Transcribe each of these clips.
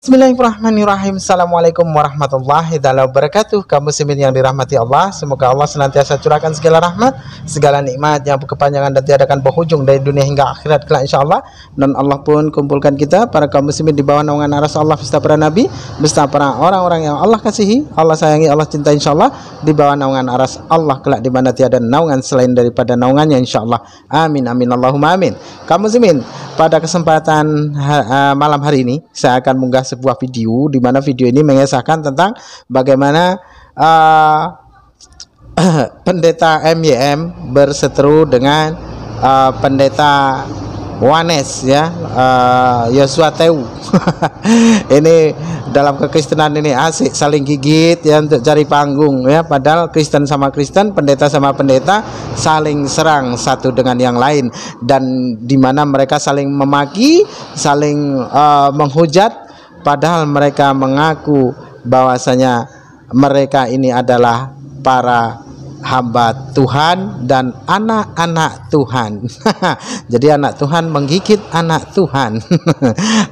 Bismillahirrahmanirrahim. Assalamualaikum warahmatullahi wabarakatuh. Kaum muslimin yang dirahmati Allah, semoga Allah senantiasa curahkan segala rahmat, segala nikmat yang berkepanjangan dan tiada akan berhujung dari dunia hingga akhirat kelak insyaallah. Dan Allah pun kumpulkan kita para kaum muslimin di bawah naungan aras Allah beserta para nabi, beserta para orang-orang yang Allah kasihi, Allah sayangi, Allah cintai insyaallah, di bawah naungan aras Allah kelak di mana tiada naungan selain daripada naungannya insyaallah. Amin amin Allahumma amin. Kaum muslimin, pada kesempatan malam hari ini saya akan mengunggah sebuah video di mana video ini mengisahkan tentang bagaimana pendeta MYM berseteru dengan pendeta Wanes ya, Yosua Tewu. Ini dalam kekristenan ini asik saling gigit ya untuk cari panggung ya, padahal Kristen sama Kristen, pendeta sama pendeta saling serang satu dengan yang lain, dan di mana mereka saling memaki, saling menghujat, padahal mereka mengaku bahwasanya mereka ini adalah para hamba Tuhan dan anak-anak Tuhan. Jadi anak Tuhan menggigit anak Tuhan.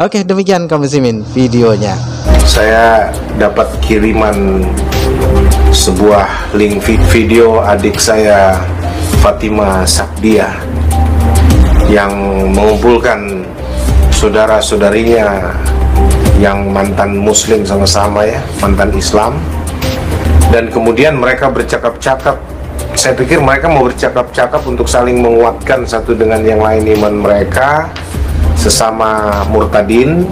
Oke, demikian kaum muslimin videonya. Saya dapat kiriman sebuah link video adik saya Fatima Sakdia yang mengumpulkan saudara-saudarinya yang mantan muslim sama-sama ya, mantan Islam, dan kemudian mereka bercakap-cakap. Saya pikir mereka mau bercakap-cakap untuk saling menguatkan satu dengan yang lain iman mereka sesama murtadin,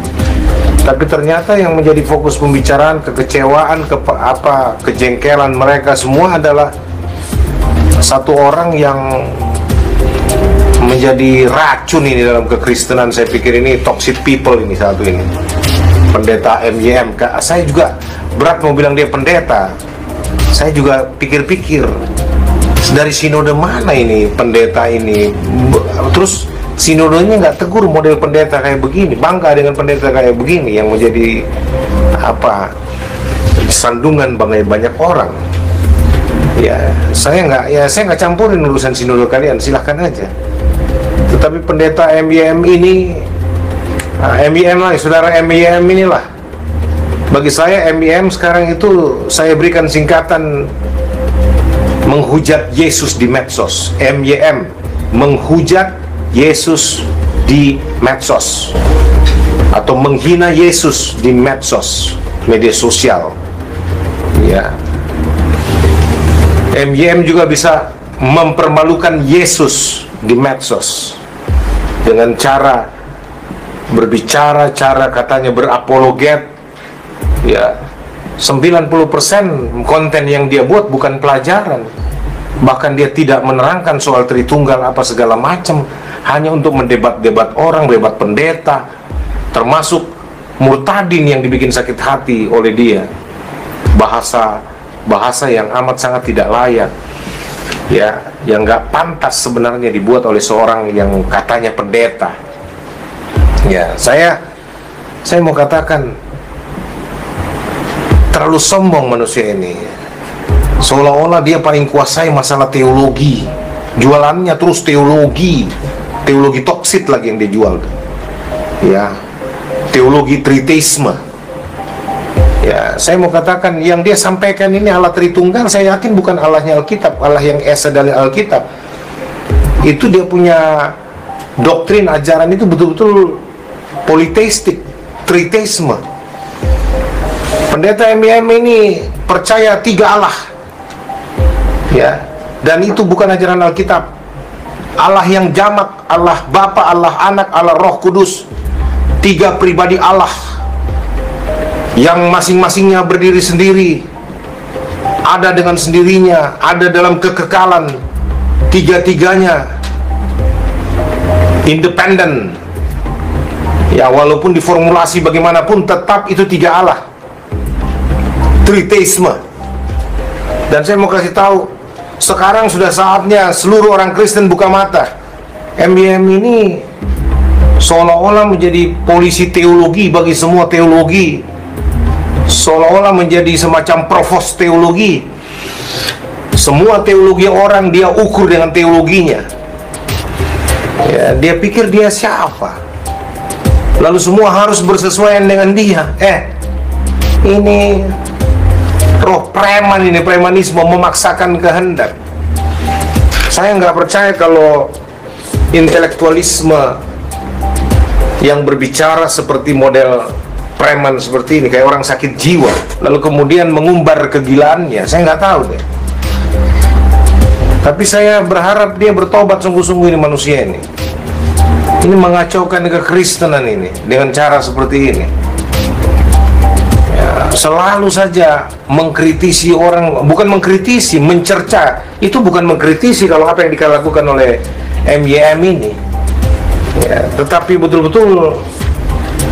tapi ternyata yang menjadi fokus pembicaraan, kekecewaan, kejengkelan mereka semua adalah satu orang yang menjadi racun ini dalam kekristenan. Saya pikir ini toxic people, ini satu ini pendeta MYM. Saya juga berat mau bilang dia pendeta. Saya juga pikir-pikir dari sinode mana ini pendeta ini, terus sinodenya nggak tegur model pendeta kayak begini, bangga dengan pendeta kayak begini yang menjadi sandungan banyak orang. Ya saya nggak campurin urusan sinode kalian, silahkan aja. Tetapi pendeta MYM ini, MYM lah, saudara MYM inilah. Bagi saya MYM sekarang itu saya berikan singkatan menghujat Yesus di medsos. MYM menghujat Yesus di medsos atau menghina Yesus di medsos, media sosial. Ya. MYM juga bisa mempermalukan Yesus di medsos dengan cara berbicara, cara katanya berapologet. Ya, 90% konten yang dia buat bukan pelajaran. Bahkan dia tidak menerangkan soal Tritunggal apa segala macam, hanya untuk mendebat-debat orang, debat pendeta, termasuk murtadin yang dibikin sakit hati oleh dia. Bahasa yang amat sangat tidak layak. Ya, yang nggak pantas sebenarnya dibuat oleh seorang yang katanya pendeta. Ya, saya mau katakan terlalu sombong manusia ini, seolah-olah dia paling kuasai masalah teologi, jualannya terus teologi toksit lagi yang dia jual, ya, teologi tritheisme. Ya, saya mau katakan yang dia sampaikan ini Allah Tritunggal, saya yakin bukan Allahnya Alkitab, Allah yang esa dari Alkitab. Itu dia punya doktrin ajaran itu betul-betul politeistik, tritheisme. Pendeta MYM ini percaya 3 Allah, ya, dan itu bukan ajaran Alkitab. Allah yang jamak, Allah Bapa, Allah Anak, Allah Roh Kudus, 3 pribadi Allah yang masing-masingnya berdiri sendiri, ada dengan sendirinya, ada dalam kekekalan, 3-tiganya independen. Ya, walaupun diformulasi bagaimanapun tetap itu 3 Allah, tritheisme. Dan saya mau kasih tahu, sekarang sudah saatnya seluruh orang Kristen buka mata. MYM ini seolah-olah menjadi polisi teologi bagi semua teologi, seolah-olah menjadi semacam provos teologi. Semua teologi orang dia ukur dengan teologinya. Ya, dia pikir dia siapa? lalu semua harus bersesuaian dengan dia. Ini roh preman, ini premanisme memaksakan kehendak. Saya nggak percaya kalau intelektualisme yang berbicara seperti model preman seperti ini, kayak orang sakit jiwa, lalu kemudian mengumbar kegilaannya. Saya nggak tahu deh. Tapi saya berharap dia bertobat sungguh-sungguh, ini manusia ini. Ini mengacaukan kekristenan ini dengan cara seperti ini. Ya, selalu saja mengkritisi orang, bukan mengkritisi, mencerca. Itu bukan mengkritisi kalau apa yang dilakukan oleh MYM ini. Ya, tetapi betul-betul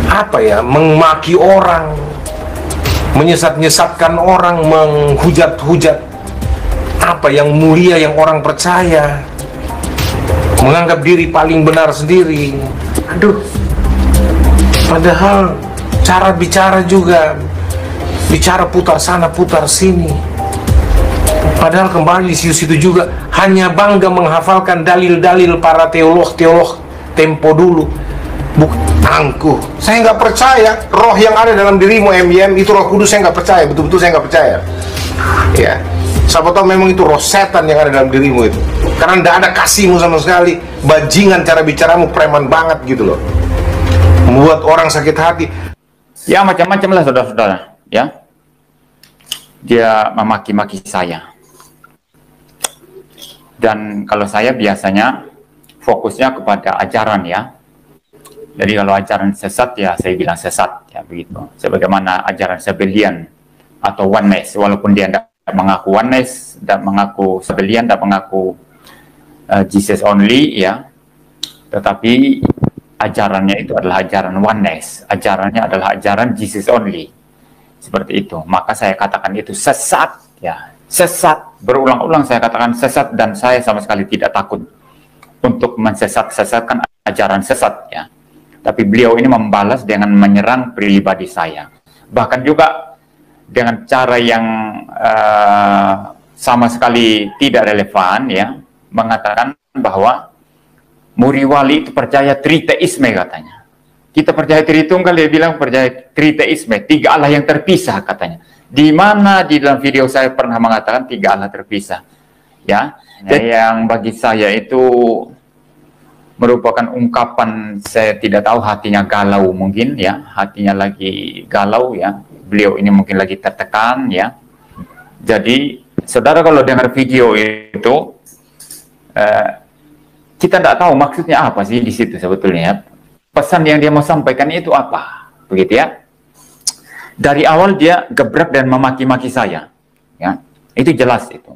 apa ya, memaki orang, menyesat-nyesatkan orang, menghujat-hujat apa yang mulia yang orang percaya, menganggap diri paling benar sendiri. Aduh, padahal cara bicara juga bicara putar sana putar sini, padahal kembali di situ juga hanya bangga menghafalkan dalil-dalil para teolog tempo dulu. Angkuh, saya nggak percaya roh yang ada dalam dirimu MYM itu roh kudus. Saya nggak percaya, betul-betul saya nggak percaya. Ya, siapa tahu memang itu roh setan yang ada dalam dirimu itu, karena tidak ada kasihmu sama sekali. Bajingan, cara bicaramu preman banget gitu loh, membuat orang sakit hati. Ya macam-macam lah saudara-saudara. Ya, dia memaki-maki saya. Dan kalau saya biasanya fokusnya kepada ajaran ya. Jadi kalau ajaran sesat ya saya bilang sesat ya begitu. Sebagaimana ajaran Sabellian atau oneness, walaupun dia tidak mengaku oneness, tidak mengaku Sabellian, tidak mengaku Jesus only ya, tetapi ajarannya itu adalah ajaran oneness, ajarannya adalah ajaran Jesus only, seperti itu. Maka saya katakan itu sesat ya, sesat. Berulang-ulang saya katakan sesat, dan saya sama sekali tidak takut untuk mensesat-sesatkan ajaran sesat ya. Tapi beliau ini membalas dengan menyerang pribadi saya. Bahkan juga dengan cara yang sama sekali tidak relevan ya, mengatakan bahwa Muriwali itu percaya triteisme katanya. Kita percaya Tritunggal, dia bilang percaya triteisme, tiga Allah yang terpisah katanya. Di mana di dalam video saya pernah mengatakan tiga Allah terpisah. Ya, yang bagi saya itu merupakan ungkapan, saya tidak tahu, hatinya galau mungkin ya, hatinya lagi galau ya, beliau ini mungkin lagi tertekan ya. Jadi saudara kalau dengar video itu kita tidak tahu maksudnya apa sih di situ sebetulnya ya. Pesan yang dia mau sampaikan itu apa, begitu ya. Dari awal dia gebrak dan memaki-maki saya ya, itu jelas itu.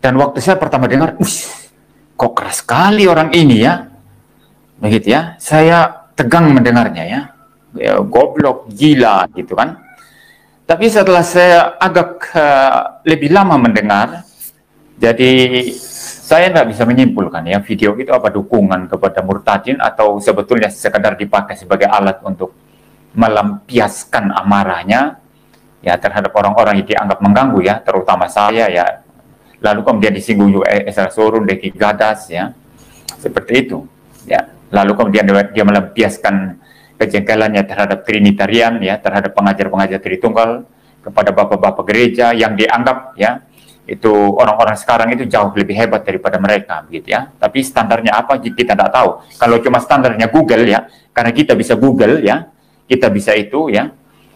Dan waktu saya pertama dengar, kok keras sekali orang ini ya, begitu ya. Saya tegang mendengarnya ya, goblok, gila gitu kan. Tapi setelah saya agak lebih lama mendengar, jadi saya tidak bisa menyimpulkan ya video itu apa dukungan kepada murtadin atau sebetulnya sekedar dipakai sebagai alat untuk melampiaskan amarahnya ya terhadap orang-orang yang dianggap mengganggu ya, terutama saya ya. Lalu kemudian disinggung juga Esra Sorun, Deki Gadas ya, seperti itu ya. Lalu kemudian dia melampiaskan kejengkelannya terhadap Trinitarian ya, terhadap pengajar-pengajar Tritunggal, kepada bapak-bapak gereja yang dianggap ya itu orang-orang sekarang itu jauh lebih hebat daripada mereka begitu ya. Tapi standarnya apa kita tidak tahu. Kalau cuma standarnya Google ya, karena kita bisa Google ya, kita bisa itu ya,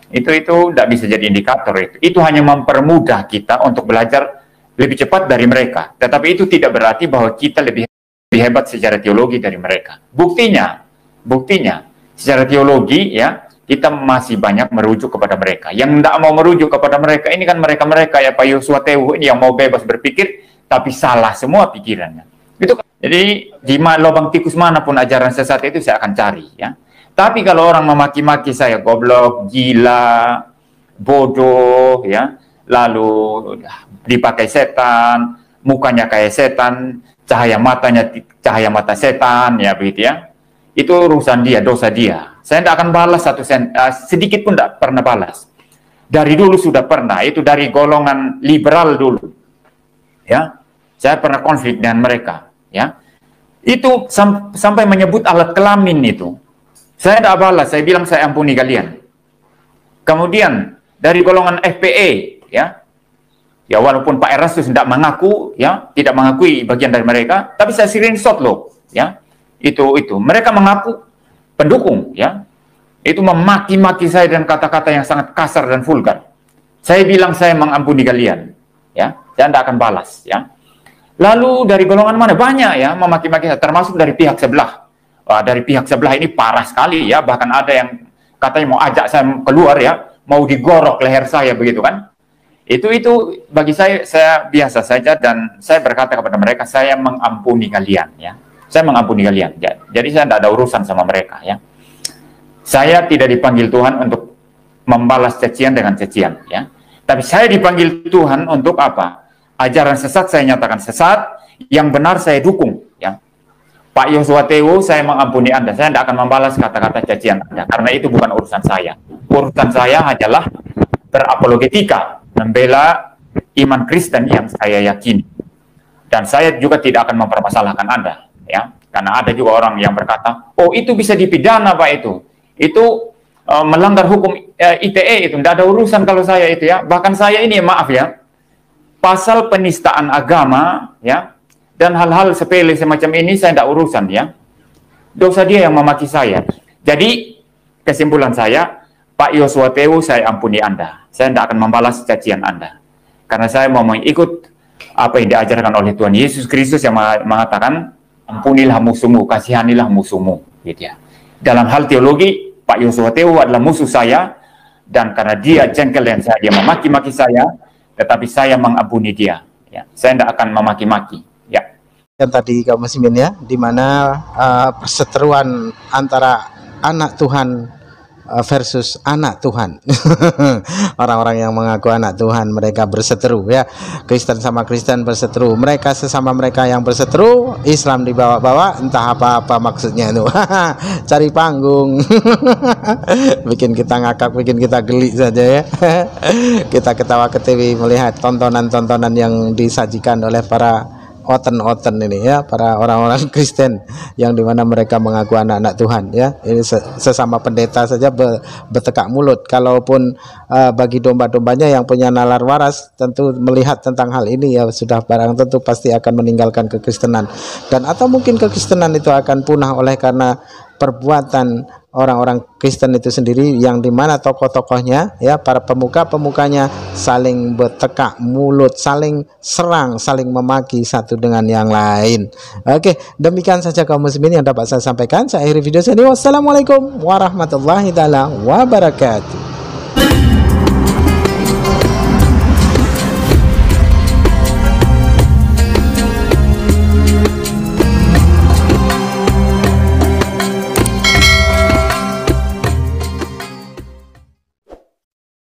itu tidak bisa jadi indikator itu. Itu hanya mempermudah kita untuk belajar lebih cepat dari mereka, tetapi itu tidak berarti bahwa kita lebih hebat secara teologi dari mereka. Buktinya secara teologi ya kita masih banyak merujuk kepada mereka. Yang tidak mau merujuk kepada mereka ini kan mereka ya Pak Yosua Tewu ini yang mau bebas berpikir tapi salah semua pikirannya. Itu jadi di lubang tikus manapun ajaran sesat itu saya akan cari ya. Tapi kalau orang memaki-maki saya goblok, gila, bodoh ya, lalu dipakai setan, mukanya kayak setan, cahaya matanya cahaya mata setan ya begitu ya. Itu urusan dia, dosa dia. Saya tidak akan balas sedikit pun tidak pernah balas. Dari dulu sudah pernah, itu dari golongan liberal dulu. Ya. Saya pernah konflik dengan mereka, ya. Itu sampai menyebut alat kelamin itu. Saya tidak balas, saya bilang saya ampuni kalian. Kemudian dari golongan FPE, ya walaupun Pak Erastus tidak mengaku, ya tidak mengakui bagian dari mereka, tapi saya screenshot loh, ya itu mereka mengaku pendukung, ya itu memaki-maki saya dan kata-kata yang sangat kasar dan vulgar. Saya bilang saya mengampuni kalian, ya saya tidak akan balas, ya. Lalu dari golongan mana? Banyak ya memaki-maki saya, termasuk dari pihak sebelah. Wah, dari pihak sebelah ini parah sekali ya, bahkan ada yang katanya mau ajak saya keluar ya, mau digorok leher saya begitu kan. Itu bagi saya biasa saja, dan saya berkata kepada mereka, saya mengampuni kalian ya. Saya mengampuni kalian. Jadi saya tidak ada urusan sama mereka ya. Saya tidak dipanggil Tuhan untuk membalas cacian dengan cacian ya. Tapi saya dipanggil Tuhan untuk apa? Ajaran sesat saya nyatakan sesat, yang benar saya dukung ya. Pak Yosua Tewu, saya mengampuni Anda. Saya tidak akan membalas kata-kata cacian Anda, karena itu bukan urusan saya. Urusan saya adalah berapologetika, membela iman Kristen yang saya yakini. Dan saya juga tidak akan mempermasalahkan Anda ya. Karena ada juga orang yang berkata, oh itu bisa dipidana Pak itu melanggar hukum ITE, itu tidak ada urusan kalau saya itu ya. Bahkan saya ini maaf ya, pasal penistaan agama ya, dan hal-hal sepele semacam ini saya tidak urusan ya. Dosa dia yang memaki saya. Jadi kesimpulan saya, Pak Yosua Tewu, saya ampuni Anda. Saya tidak akan membalas cacian Anda, karena saya mau mengikut apa yang diajarkan oleh Tuhan Yesus Kristus yang mengatakan, ampunilah musuhmu, kasihanilah musuhmu gitu ya. Dalam hal teologi, Pak Yosua Tewu adalah musuh saya, dan karena dia jengkel dengan saya, dia memaki-maki saya, tetapi saya mengampuni dia ya. Saya tidak akan memaki-maki ya. Dan tadi kaum muslimin ya, di mana perseteruan antara anak Tuhan versus anak Tuhan. Orang-orang yang mengaku anak Tuhan, mereka berseteru ya. Kristen sama Kristen berseteru. Mereka sesama mereka yang berseteru, Islam dibawa-bawa, entah apa-apa maksudnya itu. Cari panggung. Bikin kita ngakak, bikin kita geli saja ya. Kita ketawa ke TV melihat tontonan-tontonan yang disajikan oleh para oten-oten ini ya, para orang-orang Kristen yang dimana mereka mengaku anak-anak Tuhan ya. Ini sesama pendeta saja bertekak mulut. Kalaupun bagi domba-dombanya yang punya nalar waras tentu melihat tentang hal ini ya, sudah barang tentu pasti akan meninggalkan kekristenan, dan atau mungkin kekristenan itu akan punah oleh karena perbuatan orang-orang Kristen itu sendiri, yang dimana tokoh-tokohnya ya, para pemuka-pemukanya saling bertekak mulut, saling serang, saling memaki satu dengan yang lain. Oke, demikian saja kaum muslimin yang dapat saya sampaikan. Saya akhiri video ini. Wassalamualaikum warahmatullahi wabarakatuh.